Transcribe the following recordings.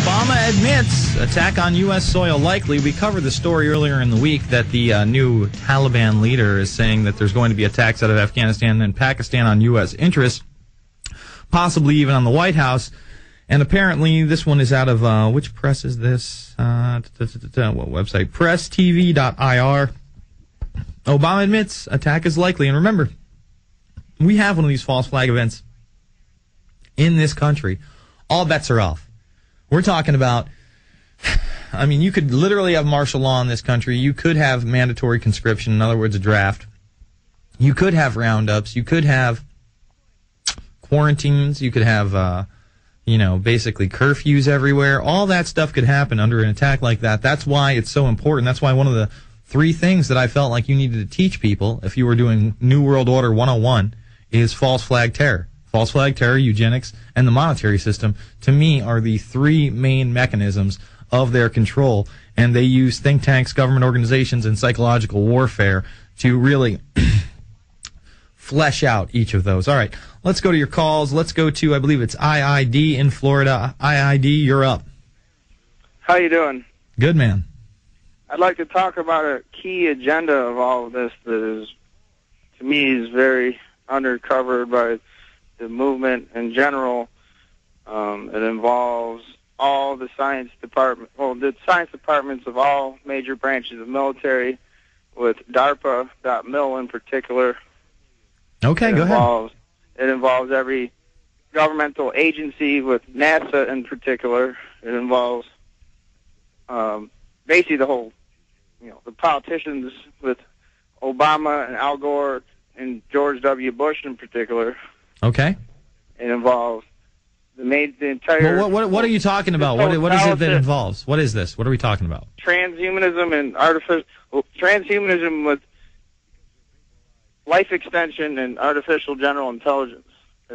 Obama admits attack on U.S. soil likely. We covered the story earlier in the week that the new Taliban leader is saying that there's going to be attacks out of Afghanistan and Pakistan on U.S. interests, possibly even on the White House. And apparently this one is out of, which press is this? What website? PressTV.ir. Obama admits attack is likely. And remember, we have one of these false flag events in this country. All bets are off. We're talking about, I mean, you could literally have martial law in this country. You could have mandatory conscription, in other words, a draft. You could have roundups. You could have quarantines. You could have, basically curfews everywhere. All that stuff could happen under an attack like that. That's why it's so important. That's why one of the 3 things that I felt like you needed to teach people if you were doing New World Order 101 is false flag terror. False flag terror, eugenics, and the monetary system, to me, are the 3 main mechanisms of their control. And they use think tanks, government organizations, and psychological warfare to really flesh out each of those. All right, let's go to your calls. Let's go to, I believe it's IID in Florida. IID, you're up. How you doing? Good, man. I'd like to talk about a key agenda of all of this that is, to me, is very undercovered by the movement in general. It involves all the science the science departments of all major branches of military, with DARPA.mil in particular. Okay, go ahead. It involves every governmental agency, with NASA in particular. It involves basically the whole, the politicians, with Obama and Al Gore and George W. Bush in particular. Okay. It involves the entire... Well, what are you talking about? What is it that involves? What is this? What are we talking about? Transhumanism and transhumanism with life extension and artificial general intelligence.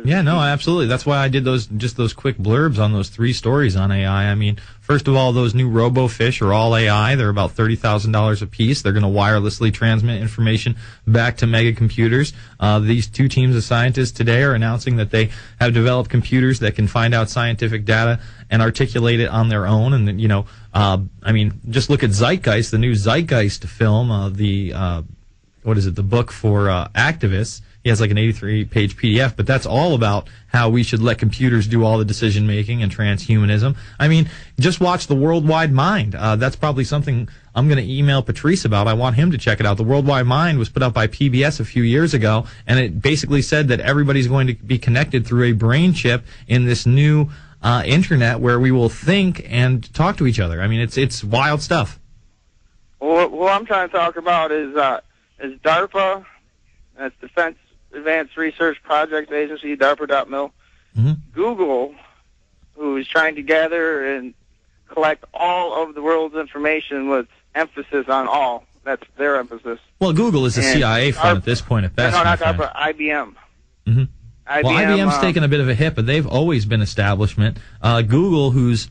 Yeah, no, absolutely. That's why I did those quick blurbs on those 3 stories on AI. I mean, first of all, those new robo-fish are all AI. They're about $30,000 a piece. They're going to wirelessly transmit information back to mega computers. These 2 teams of scientists today are announcing that they have developed computers that can find out scientific data and articulate it on their own. And, just look at Zeitgeist, the new Zeitgeist film, the book for activists. He has like an 83-page PDF, but that's all about how we should let computers do all the decision-making and transhumanism. I mean, just watch The Worldwide Mind. That's probably something I'm going to email Patrice about. I want him to check it out. The Worldwide Mind was put out by PBS a few years ago, and it basically said that everybody's going to be connected through a brain chip in this new internet where we will think and talk to each other. I mean, it's wild stuff. Well, what I'm trying to talk about is DARPA, that's Defense Advanced Research Projects Agency, DARPA.mil. Mm-hmm. Google, who is trying to gather and collect all of the world's information with emphasis on all. That's their emphasis. Well, Google is a CIA fund at this point at best. No, not DARPA, IBM. Mm-hmm. Well, IBM's taken a bit of a hit, but they've always been establishment. Google, whose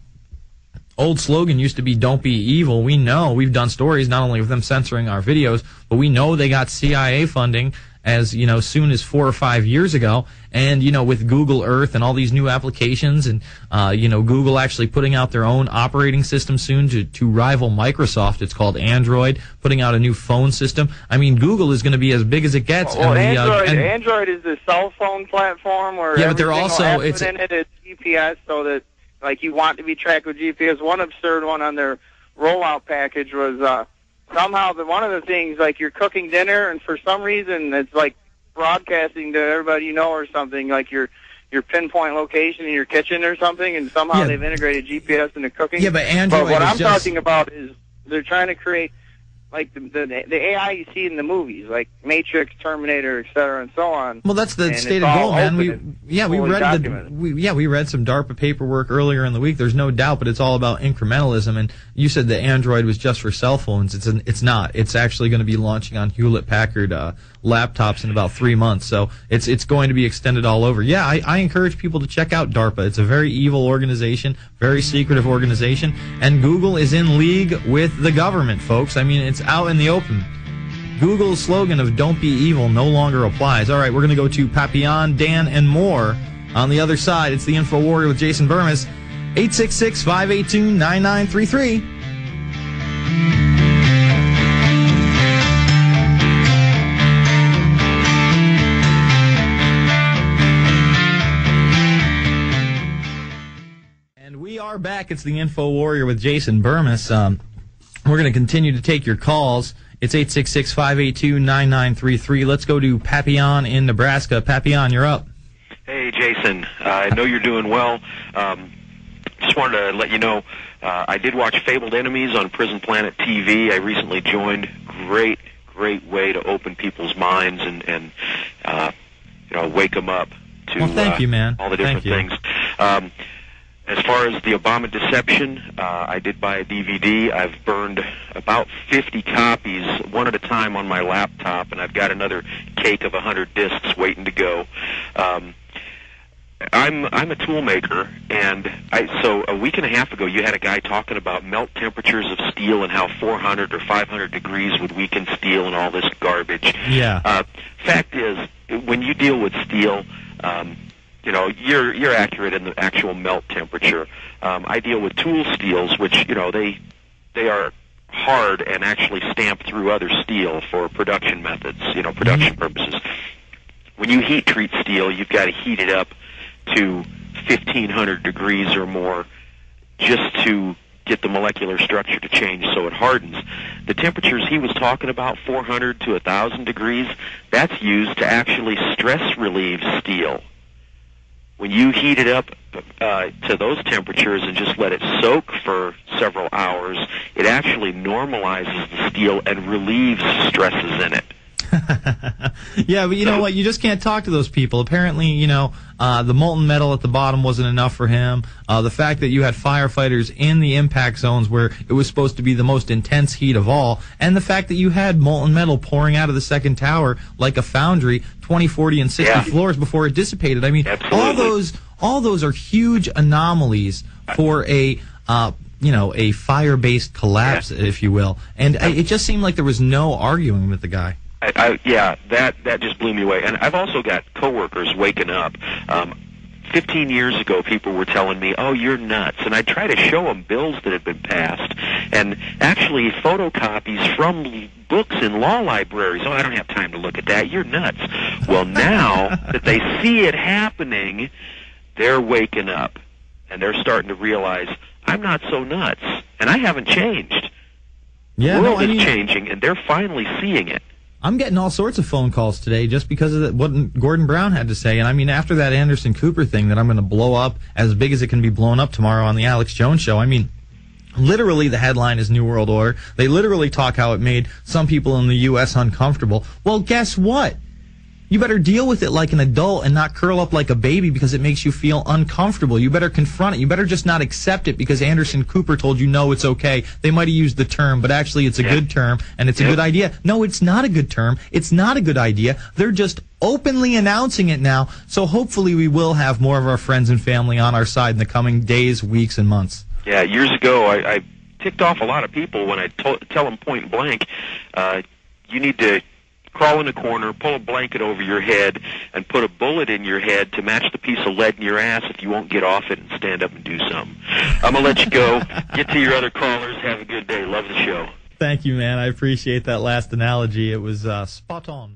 old slogan used to be "Don't be evil." We know, we've done stories not only of them censoring our videos, but we know they got CIA funding as soon as 4 or 5 years ago. And with Google Earth and all these new applications, and Google actually putting out their own operating system soon to rival Microsoft. It's called Android, putting out a new phone system. I mean, Google is going to be as big as it gets. Well, Android is the cell phone platform where but they're also it's in it is GPS, so that you want to be tracked with GPS. One absurd one on their rollout package was somehow one of the things, like you're cooking dinner, and for some reason it's like broadcasting to everybody or something, like your pinpoint location in your kitchen or something, and somehow they've integrated GPS into cooking. Yeah, but Android. But what I'm talking about is they're trying to create like the AI you see in the movies, like Matrix, Terminator, etc., and so on. Well, that's the stated goal, man. We read some DARPA paperwork earlier in the week. There's no doubt, but it's all about incrementalism. And you said that Android was just for cell phones. It's not. It's actually going to be launching on Hewlett-Packard laptops in about 3 months. So it's going to be extended all over. Yeah, I encourage people to check out DARPA. It's a very evil organization, very secretive organization, and Google is in league with the government, folks. I mean, it's out in the open. Google's slogan of "Don't be evil" no longer applies. All right, we're going to go to Papillon, Dan, and more on the other side. It's the InfoWarrior with Jason Bermas. 866-582-9933. And we are back. It's the Info Warrior with Jason Bermas. We're going to continue to take your calls. It's 866-582-9933. Let's go to Papillon in Nebraska. Papillon, you're up. Hey, Jason. I know you're doing well. Just wanted to let you know I did watch Fabled Enemies on Prison Planet TV. I recently joined. Great way to open people's minds and wake them up to thank you, man. all the different things. As far as the Obama deception, I did buy a DVD. I've burned about 50 copies, one at a time, on my laptop, and I've got another cake of 100 discs waiting to go. I'm a tool maker, and so a week and a half ago you had a guy talking about melt temperatures of steel and how 400 or 500 degrees would weaken steel and all this garbage. Yeah. Fact is, when you deal with steel, you're accurate in the actual melt temperature. I deal with tool steels, which they are hard and actually stamp through other steel for production methods, production purposes. When you heat treat steel, you've got to heat it up to 1,500 degrees or more just to get the molecular structure to change so it hardens. The temperatures he was talking about, 400 to 1,000 degrees, that's used to actually stress relieve steel. When you heat it up to those temperatures and just let it soak for several hours, it actually normalizes the steel and relieves stresses in it. Yeah, but you know what? You just can't talk to those people. Apparently, the molten metal at the bottom wasn't enough for him. The fact that you had firefighters in the impact zones where it was supposed to be the most intense heat of all, and the fact that you had molten metal pouring out of the second tower like a foundry, 20, 40, and 60 floors before it dissipated. I mean, all those are huge anomalies for a fire-based collapse, if you will. And it just seemed like there was no arguing with the guy. That just blew me away. And I've also got coworkers waking up. 15 years ago, people were telling me, "Oh, you're nuts," and I'd try to show them bills that had been passed, and actually photocopies from books in law libraries. "Oh, I don't have time to look at that. You're nuts." Well, now that they see it happening, they're waking up, and they're starting to realize, I'm not so nuts, and I haven't changed. Yeah, the world is changing, and they're finally seeing it. I'm getting all sorts of phone calls today just because of what Gordon Brown had to say. And I mean, after that Anderson Cooper thing that I'm going to blow up as big as it can be blown up tomorrow on the Alex Jones Show, I mean, literally the headline is New World Order. They literally talk how it made some people in the U.S. uncomfortable. Well, guess what? You better deal with it like an adult and not curl up like a baby because it makes you feel uncomfortable. You better confront it. You better just not accept it because Anderson Cooper told you, no, it's okay. They might have used the term, but actually it's a good term and it's a good idea. No, it's not a good term. It's not a good idea. They're just openly announcing it now. So hopefully we will have more of our friends and family on our side in the coming days, weeks, and months. Yeah, years ago I ticked off a lot of people when I tell them point blank, you need to crawl in a corner, pull a blanket over your head, and put a bullet in your head to match the piece of lead in your ass if you won't get off it and stand up and do something. I'm going to let you go. Get to your other callers. Have a good day. Love the show. Thank you, man. I appreciate that last analogy. It was spot on.